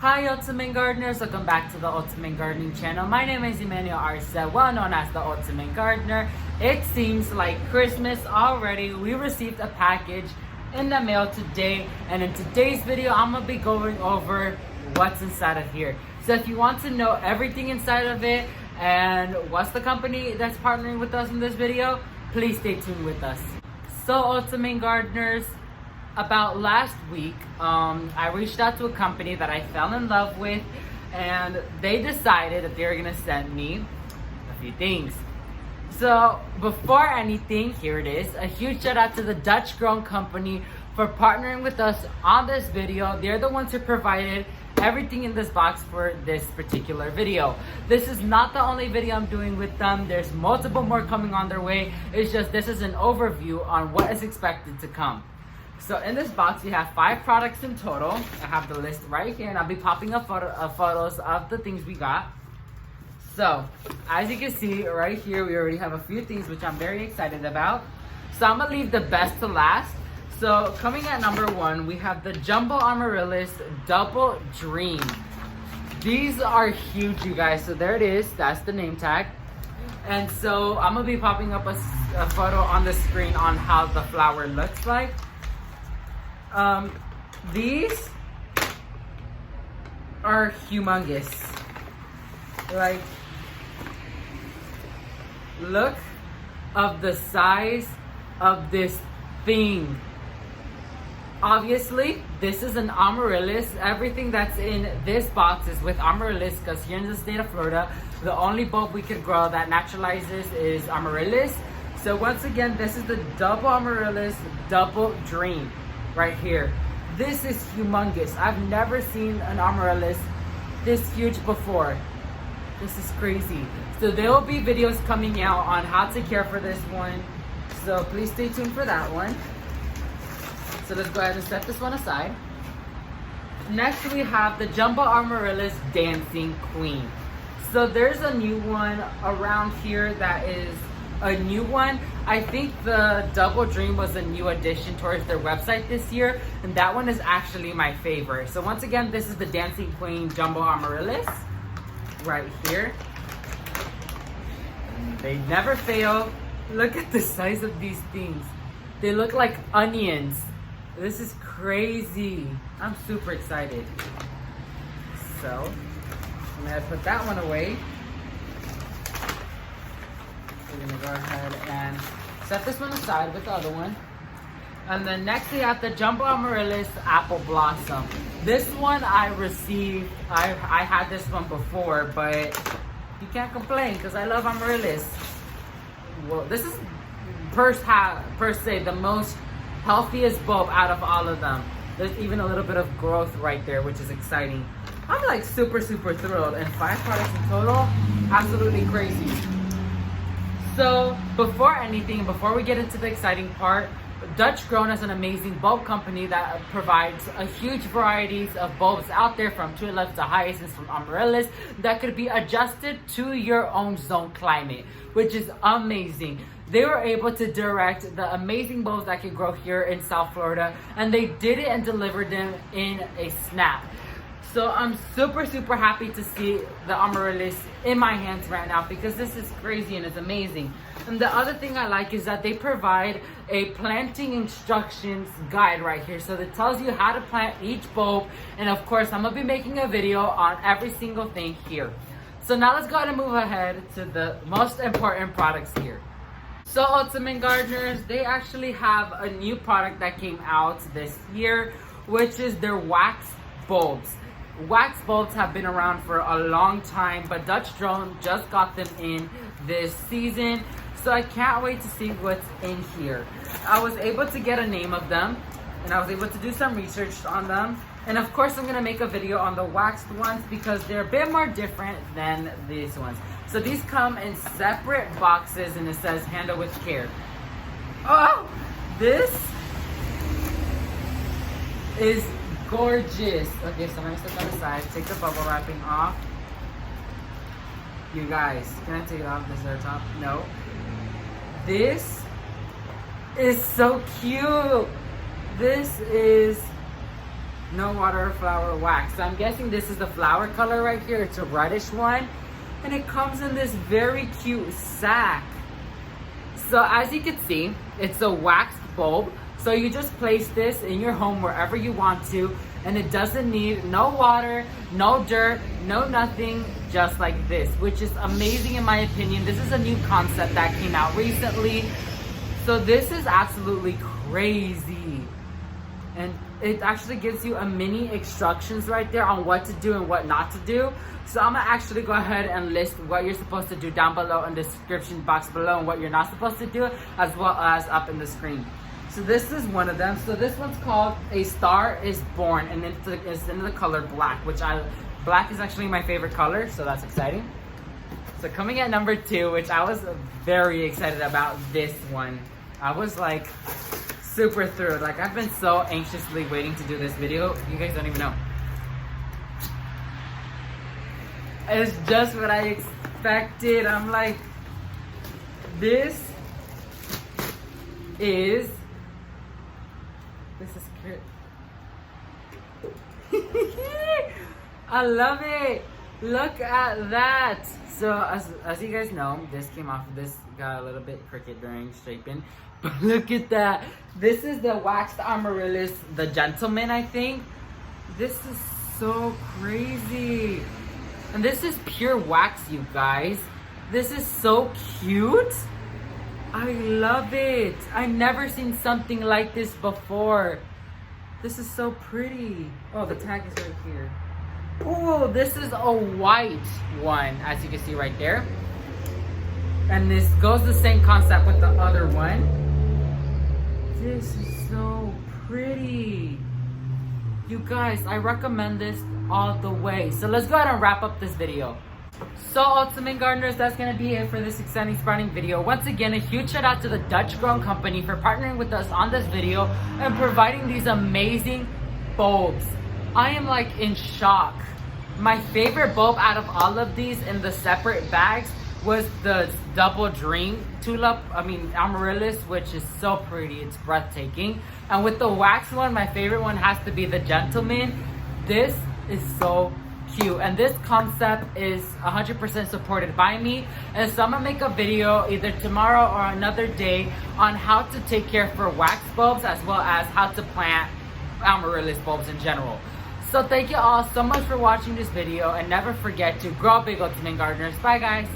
Hi Ultimate Gardeners, welcome back to the Ultimate Gardening channel. My name is Emmanuel Arce, well known as the Ultimate Gardener. It seems like Christmas already. We received a package in the mail today, and in today's video I'm going to be going over what's inside of here. So if you want to know everything inside of it and what's the company that's partnering with us in this video, please stay tuned with us. So Ultimate Gardeners, about last week, I reached out to a company that I fell in love with, and they decided that they were gonna send me a few things. So before anything, here it is. A huge shout out to the Dutch grown company for partnering with us on this video. They're the ones who provided everything in this box for this particular video. This is not the only video I'm doing with them. There's multiple more coming on their way. It's just this is an overview on what is expected to come. So in this box, we have 5 products in total. I have the list right here, and I'll be popping up photos of the things we got. So as you can see right here, we already have a few things which I'm very excited about. So I'm gonna leave the best to last. So coming at number 1, we have the Jumbo Amaryllis Double Dream. These are huge, you guys. So there it is. That's the name tag. And so I'm gonna be popping up a photo on the screen on how the flower looks like. These are humongous. Like, look of the size of this thing. Obviously, this is an Amaryllis. Everything that's in this box is with Amaryllis, because here in the state of Florida, the only bulb we could grow that naturalizes is Amaryllis. So once again, this is the Double Amaryllis Double Dream. Right here. This is humongous. I've never seen an Amaryllis this huge before. This is crazy. So there will be videos coming out on how to care for this one. So please stay tuned for that one. So let's go ahead and set this one aside. Next we have the Jumbo Amaryllis Dancing Queen. So there's a new one around here that is a new one. I think the Double Dream was a new addition towards their website this year, and that one is actually my favorite. So once again, this is the Dancing Queen Jumbo Amaryllis right here. They never fail. Look at the size of these things. They look like onions. This is crazy. I'm super excited. So I'm gonna put that one away. We're gonna go ahead and set this one aside with the other one. And then next we have the Jumbo Amaryllis Apple Blossom. This one I received, I had this one before, but you can't complain because I love Amaryllis. Well, this is per se the most healthiest bulb out of all of them. There's even a little bit of growth right there, which is exciting. I'm like super thrilled, and 5 products in total, absolutely crazy. So before anything, before we get into the exciting part, Dutch Grown is an amazing bulb company that provides a huge varieties of bulbs out there, from tulips to hyacinths, from Amaryllis, that could be adjusted to your own zone climate, which is amazing. They were able to direct the amazing bulbs that can grow here in South Florida, and they did it and delivered them in a snap. So I'm super happy to see the Amaryllis in my hands right now, because this is crazy and it's amazing. And the other thing I like is that they provide a planting instructions guide right here. So it tells you how to plant each bulb. And of course, I'm gonna be making a video on every single thing here. So now let's go ahead and move ahead to the most important products here. So Ultimate Gardeners, they actually have a new product that came out this year, which is their wax bulbs. Wax bulbs have been around for a long time, but Dutch Drone just got them in this season. So I can't wait to see what's in here. I was able to get a name of them, and I was able to do some research on them. And of course, I'm gonna make a video on the waxed ones because they're a bit more different than these ones. So these come in separate boxes, and it says handle with care. Oh, this is gorgeous. Okay, so I'm gonna set that aside, take the bubble wrapping off. You guys, can I take it off? Is there a top? No. This is so cute. This is no water or flower wax. So I'm guessing this is the flower color right here. It's a reddish one. And it comes in this very cute sack. So as you can see, it's a waxed bulb. So you just place this in your home wherever you want to. And it doesn't need no water, no dirt, no nothing, just like this. Which is amazing in my opinion. This is a new concept that came out recently. So this is absolutely crazy. And it actually gives you a mini instructions right there on what to do and what not to do. So I'm gonna actually go ahead and list what you're supposed to do down below in the description box below and what you're not supposed to do, as well as up in the screen. So this is one of them. So this one's called A Star Is Born, and it's in the color black, black is actually my favorite color, so that's exciting. So coming at number 2, which I was very excited about this one. I was like super thrilled. Like I've been so anxiously waiting to do this video. You guys don't even know. It's just what I expected. I'm like, this is cute. I love it. Look at that. So as you guys know, this got a little bit crooked during shaping. But look at that. This is the waxed Amaryllis, the Gentleman, I think. This is so crazy. And this is pure wax, you guys. This is so cute. I love it. I've never seen something like this before. This is so pretty. Oh, the tag is right here. Oh, this is a white one, as you can see right there. And this goes the same concept with the other one. This is so pretty. You guys, I recommend this all the way. So let's go ahead and wrap up this video. So ultimate gardeners, that's gonna be it for this exciting sprouting video. Once again, a huge shout out to the Dutch grown company for partnering with us on this video and providing these amazing bulbs. I am like in shock. My favorite bulb out of all of these in the separate bags was the double dream tulip, amaryllis, which is so pretty. It's breathtaking. And with the wax one, my favorite one has to be the Gentleman. This is so cute, and this concept is 100% supported by me. And so I'm gonna make a video either tomorrow or another day on how to take care for wax bulbs, as well as how to plant amaryllis bulbs in general. So thank you all so much for watching this video, and never forget to grow big, ultimate gardeners. Bye guys.